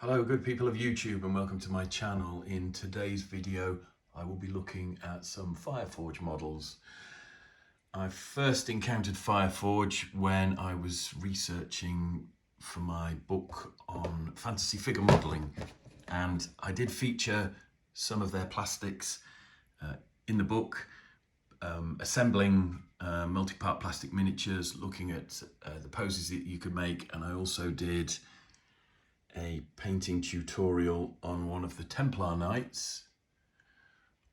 Hello good people of YouTube and welcome to my channel. In today's video I will be looking at some Fireforge models. I first encountered Fireforge when I was researching for my book on fantasy figure modelling, and I did feature some of their plastics in the book, assembling multi-part plastic miniatures, looking at the poses that you could make, and I also did a painting tutorial on one of the Templar Knights,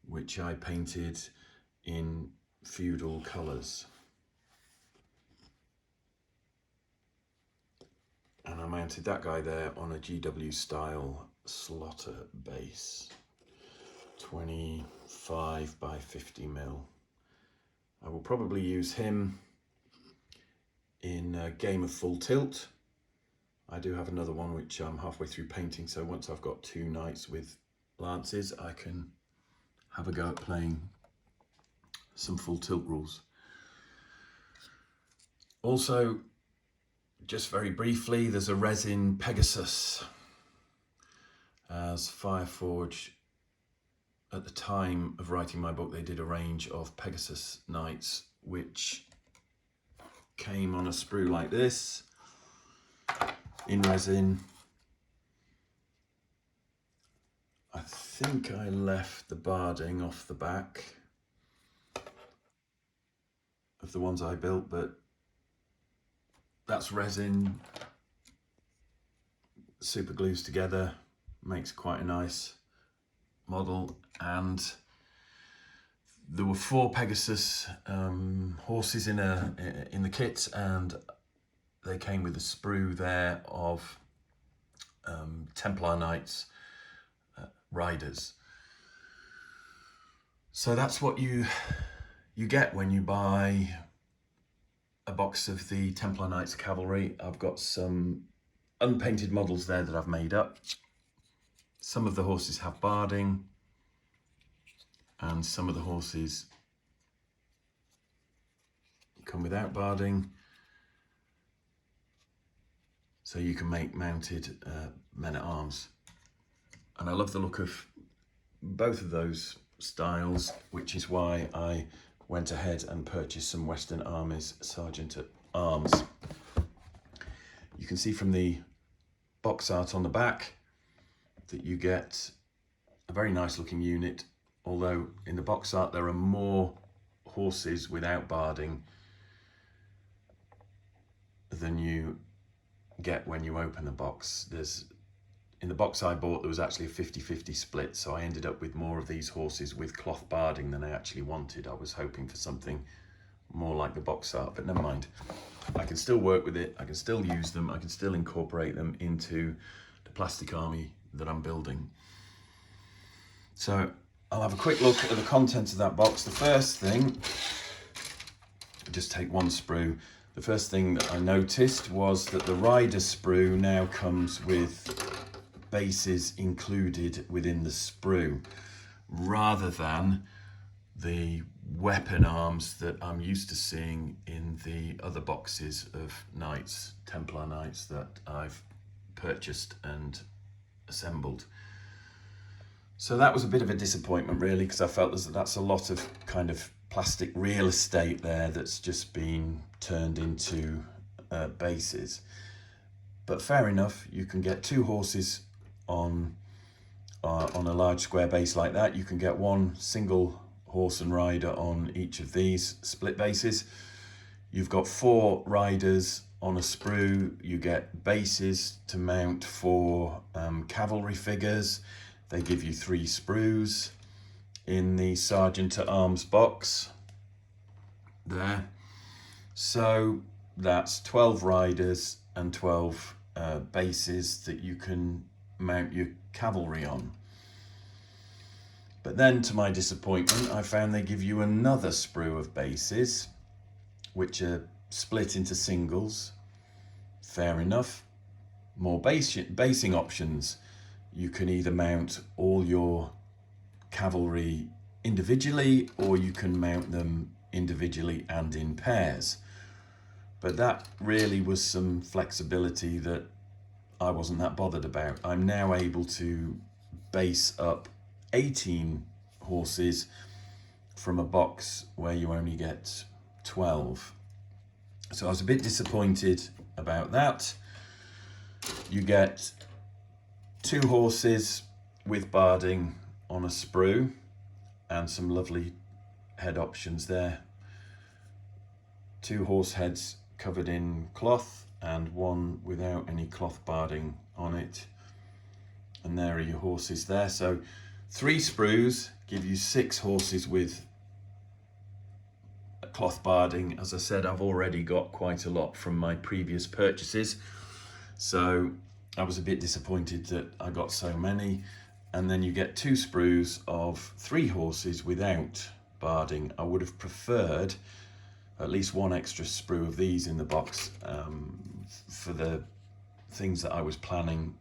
which I painted in feudal colours. And I mounted that guy there on a GW style slaughter base, 25 by 50 mil. I will probably use him in a game of Full Tilt. I do have another one which I'm halfway through painting, so once I've got two knights with lances, I can have a go at playing some Full Tilt rules. Also, just very briefly, there's a resin Pegasus. As Fireforge, at the time of writing my book, they did a range of Pegasus knights which came on a sprue like this, in resin. I think I left the barding off the back of the ones I built, but that's resin, super glues together, makes quite a nice model. And there were 4 Pegasus horses in the kit, and they came with a sprue there of Templar Knights riders. So that's what you get when you buy a box of the Templar Knights cavalry. I've got some unpainted models there that I've made up. Some of the horses have barding, and some of the horses come without barding. So you can make mounted men-at-arms. And I love the look of both of those styles, which is why I went ahead and purchased some Western Armies Sergeant at Arms. You can see from the box art on the back that you get a very nice looking unit, although in the box art there are more horses without barding than you get when you open the box. In the box I bought, there was actually a 50-50 split, so I ended up with more of these horses with cloth barding than I actually wanted. I was hoping for something more like the box art, but never mind. I can still work with it, I can still use them, I can still incorporate them into the plastic army that I'm building. So I'll have a quick look at the contents of that box. The first thing, just take one sprue. The first thing that I noticed was that the rider sprue now comes with bases included within the sprue, rather than the weapon arms that I'm used to seeing in the other boxes of knights, Templar knights, that I've purchased and assembled. So that was a bit of a disappointment really, because I felt that's a lot of kind of plastic real estate there that's just been turned into bases. But fair enough, you can get 2 horses on a large square base like that. You can get 1 single horse and rider on each of these split bases. You've got 4 riders on a sprue. You get bases to mount 4 cavalry figures. They give you 3 sprues in the Sergeant at Arms box there. So that's 12 riders and 12 bases that you can mount your cavalry on. But then, to my disappointment, I found they give you another sprue of bases, which are split into singles. Fair enough. More basing options. You can either mount all your cavalry individually, or you can mount them individually and in pairs. But that really was some flexibility that I wasn't that bothered about. I'm now able to base up 18 horses from a box where you only get 12. So I was a bit disappointed about that. You get 2 horses with barding on a sprue and some lovely head options there. 2 horse heads covered in cloth and 1 without any cloth barding on it. And there are your horses there. So 3 sprues give you 6 horses with cloth barding. As I said, I've already got quite a lot from my previous purchases, so I was a bit disappointed that I got so many. And then you get 2 sprues of 3 horses without barding. I would have preferred at least 1 extra sprue of these in the box for the things that I was planning,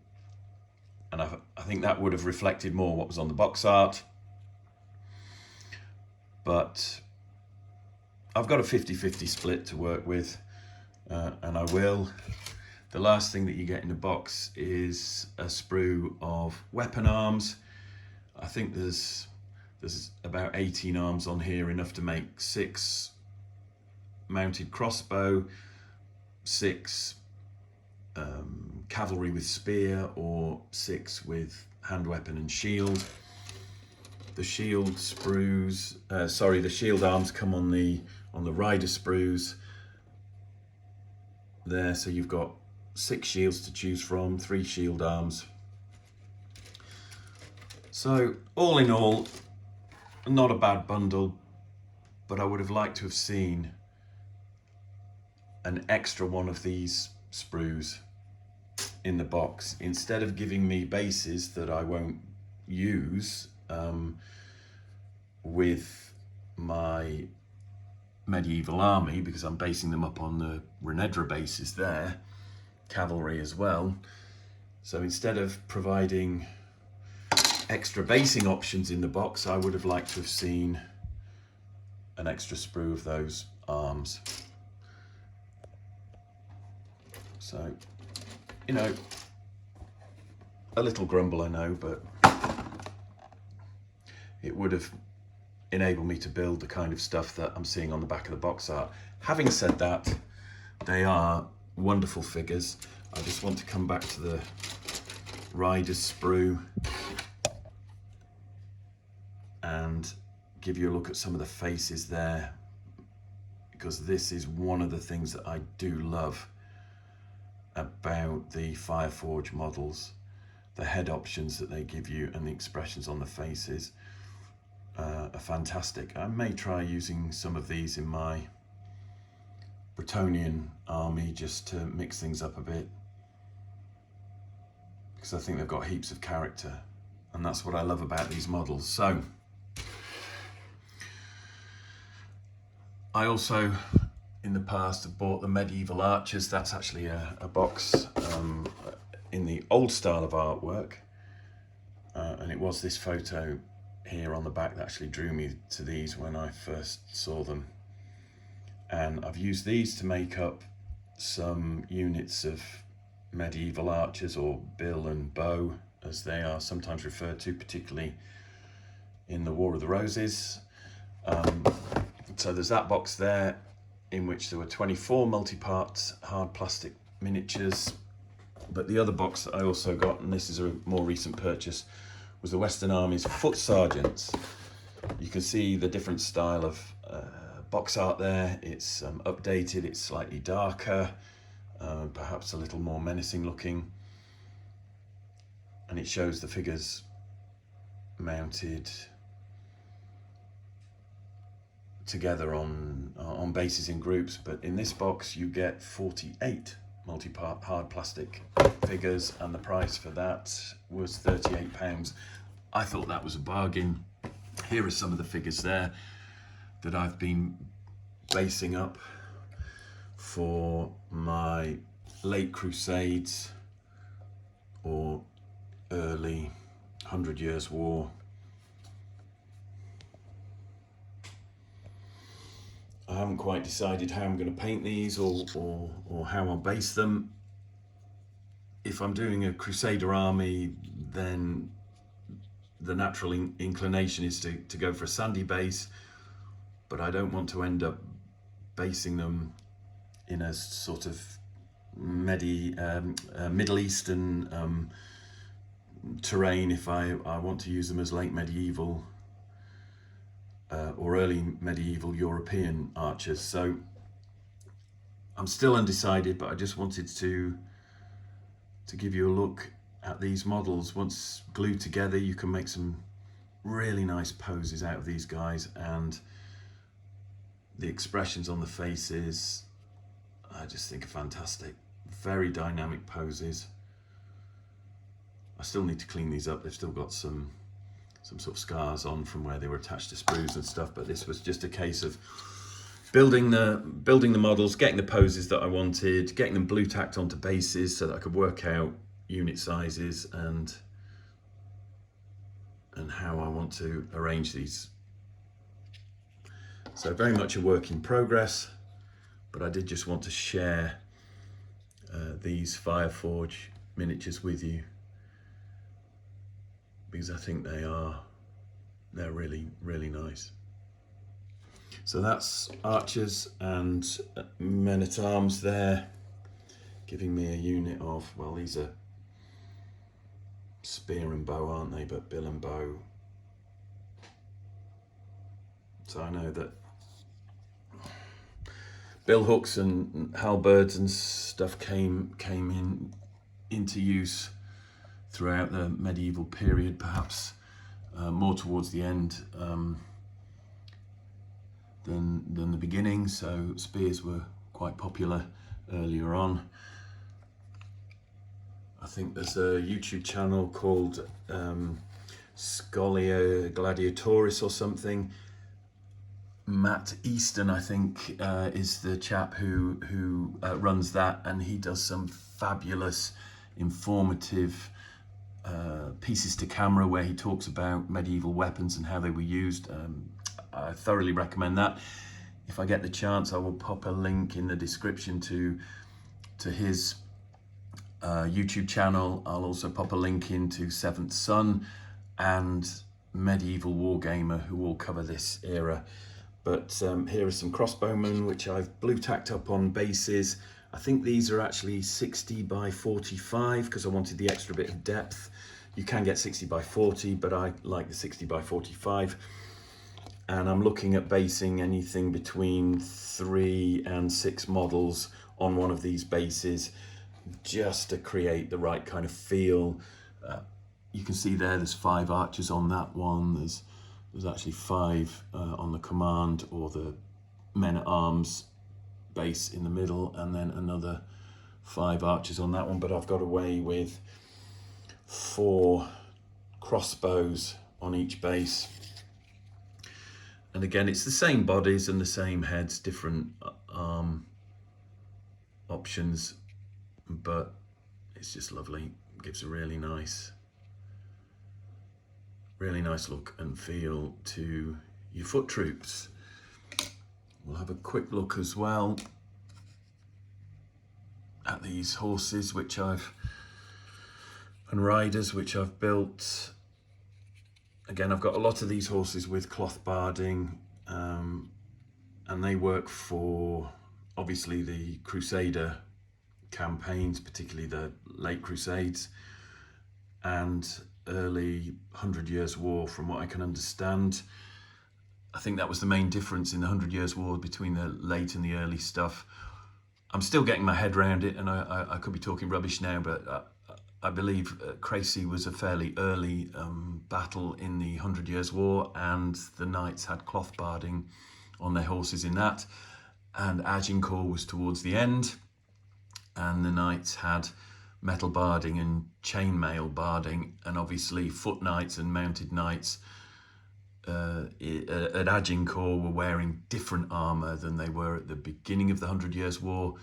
and I think that would have reflected more what was on the box art. But I've got a 50-50 split to work with, and I will. The last thing that you get in a box is a sprue of weapon arms. I think there's about 18 arms on here, enough to make 6 mounted crossbow, 6 cavalry with spear, or 6 with hand weapon and shield. The shield sprues, the shield arms come on the rider sprues there, so you've got 6 shields to choose from, 3 shield arms. So all in all, not a bad bundle, but I would have liked to have seen an extra one of these sprues in the box, instead of giving me bases that I won't use with my medieval army, because I'm basing them up on the Renedra bases there, cavalry as well. So instead of providing extra basing options in the box, I would have liked to have seen an extra sprue of those arms. So, you know, a little grumble, I know, but it would have enabled me to build the kind of stuff that I'm seeing on the back of the box art. Having said that, they are wonderful figures. I just want to come back to the rider's sprue and give you a look at some of the faces there, because this is one of the things that I do love about the Fireforge models. The head options that they give you and the expressions on the faces are fantastic. I may try using some of these in my Bretonnian army just to mix things up a bit, because I think they've got heaps of character, and that's what I love about these models. So I also in the past have bought the medieval archers. That's actually a box in the old style of artwork, and it was this photo here on the back that actually drew me to these when I first saw them. And I've used these to make up some units of medieval archers, or bill and bow as they are sometimes referred to, particularly in the War of the Roses. So there's that box there, in which there were 24 multi-part hard plastic miniatures. But the other box that I also got, and this is a more recent purchase, was the Western Armies Foot Sergeants. You can see the different style of box art there. It's updated, it's slightly darker, perhaps a little more menacing looking, and it shows the figures mounted together on bases in groups. But in this box you get 48 multi-part hard plastic figures, and the price for that was £38. I thought that was a bargain. Here are some of the figures there that I've been basing up for my late Crusades or early 100 Years War. I haven't quite decided how I'm going to paint these or how I'll base them. if I'm doing a Crusader army, then the natural inclination is to go for a sandy base, but I don't want to end up basing them in a sort of Middle Eastern terrain if I want to use them as late medieval or early medieval European archers. So I'm still undecided, but I just wanted to give you a look at these models. Once glued together, you can make some really nice poses out of these guys, and the expressions on the faces I just think are fantastic. Very dynamic poses. I still need to clean these up. They've still got some sort of scars on from where they were attached to sprues and stuff, but this was just a case of building the models, getting the poses that I wanted, getting them blue tacked onto bases so that I could work out unit sizes and how I want to arrange these. So very much a work in progress, but I did just want to share these Fireforge miniatures with you, because I think they're really, really nice. So that's archers and men-at-arms there, giving me a unit of, well, these are spear and bow, aren't they? But bill and bow. So I know that bill hooks and halberds and stuff came into use throughout the medieval period, perhaps more towards the end than the beginning. So spears were quite popular earlier on. I think there's a YouTube channel called Scholia Gladiatoris or something. Matt Easton, I think, is the chap who runs that, and he does some fabulous, informative pieces to camera where he talks about medieval weapons and how they were used. I thoroughly recommend that. If I get the chance, I will pop a link in the description to his YouTube channel. I'll also pop a link into Seventh Son and Medieval Wargamer, who all cover this era. But here are some crossbowmen which I've blue tacked up on bases. I think these are actually 60 by 45 because I wanted the extra bit of depth. You can get 60 by 40, but I like the 60 by 45. And I'm looking at basing anything between 3 and 6 models on one of these bases, just to create the right kind of feel. You can see there's 5 archers on that one. There's actually 5 on the command or the men-at-arms base in the middle, and then another 5 archers on that one. But I've got away with 4 crossbows on each base. And again, it's the same bodies and the same heads, different arm options, but it's just lovely. It gives a really nice look and feel to your foot troops. We'll have a quick look as well at these horses and riders which I've built. Again, I've got a lot of these horses with cloth barding, and they work for obviously the Crusader campaigns, particularly the late Crusades and early 100 Years' War, from what I can understand. I think that was the main difference in the 100 Years' War between the late and the early stuff. I'm still getting my head around it, and I could be talking rubbish now, but I believe Crecy was a fairly early battle in the 100 Years' War, and the knights had cloth barding on their horses in that, and Agincourt was towards the end, and the knights had metal barding and chainmail barding, and obviously foot knights and mounted knights at Agincourt were wearing different armour than they were at the beginning of the 100 Years' War.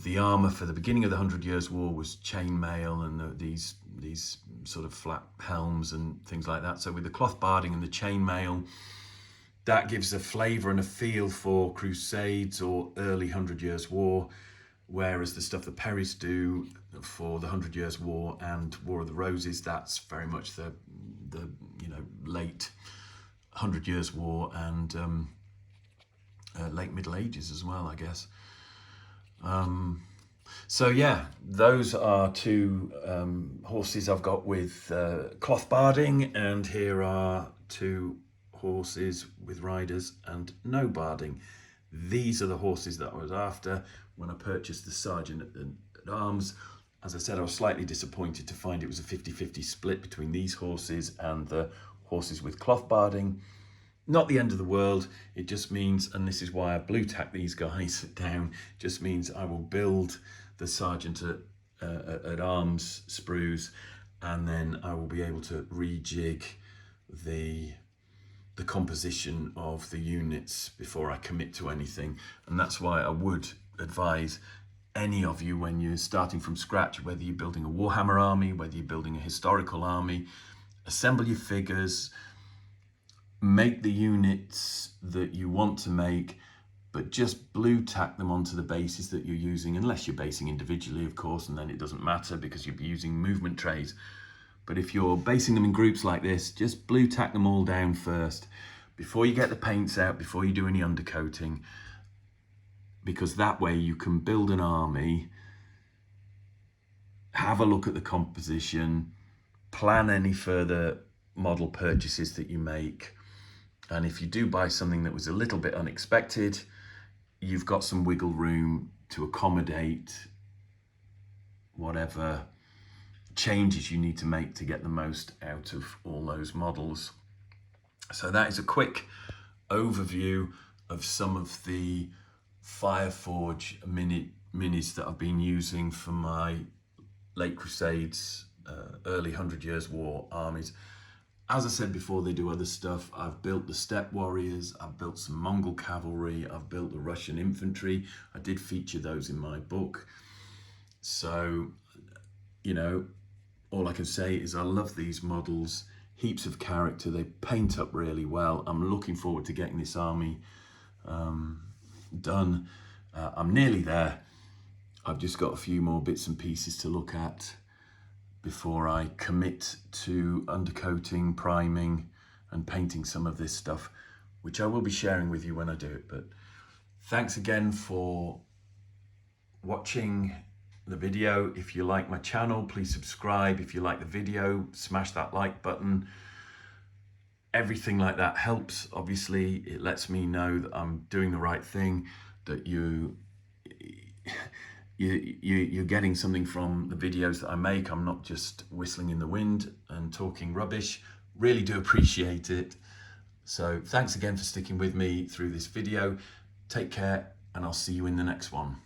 The armour for the beginning of the 100 Years' War was chainmail and these sort of flat helms and things like that. So with the cloth barding and the chainmail, that gives a flavour and a feel for Crusades or early 100 Years' War. whereas the stuff the Perrys do for the 100 Years' War and War of the Roses, that's very much the late 100 Years' War and late Middle Ages as well, I guess. So yeah, those are two horses I've got with cloth barding, and here are two horses with riders and no barding. These are the horses that I was after when I purchased the Sergeant at Arms. As I said, I was slightly disappointed to find it was a 50-50 split between these horses and the horses with cloth barding. Not the end of the world. It just means, and this is why I blue tack these guys down, just means I will build the Sergeant at Arms sprues, and then I will be able to rejig the composition of the units before I commit to anything. And that's why I would advise any of you, when you're starting from scratch, whether you're building a Warhammer army, whether you're building a historical army, assemble your figures, make the units that you want to make, but just blue tack them onto the bases that you're using, unless you're basing individually, of course, and then it doesn't matter because you'll be using movement trays. But if you're basing them in groups like this, just blue tack them all down first before you get the paints out, before you do any undercoating, because that way you can build an army, have a look at the composition, plan any further model purchases that you make. And if you do buy something that was a little bit unexpected, you've got some wiggle room to accommodate whatever changes you need to make to get the most out of all those models. So that is a quick overview of some of the Fireforge minis that I've been using for my late Crusades, early 100 Years' War armies. As I said before, they do other stuff. I've built the steppe warriors, I've built some Mongol cavalry, I've built the Russian infantry. I did feature those in my book. So, you know, all I can say is I love these models, heaps of character, they paint up really well. I'm looking forward to getting this army done. I'm nearly there. I've just got a few more bits and pieces to look at before I commit to undercoating, priming and painting some of this stuff, which I will be sharing with you when I do it. But thanks again for watching the video. If you like my channel, please subscribe. If you like the video, smash that like button. Everything like that helps. Obviously, it lets me know that I'm doing the right thing, that you're getting something from the videos that I make. I'm not just whistling in the wind and talking rubbish. Really do appreciate it. So thanks again for sticking with me through this video. Take care, and I'll see you in the next one.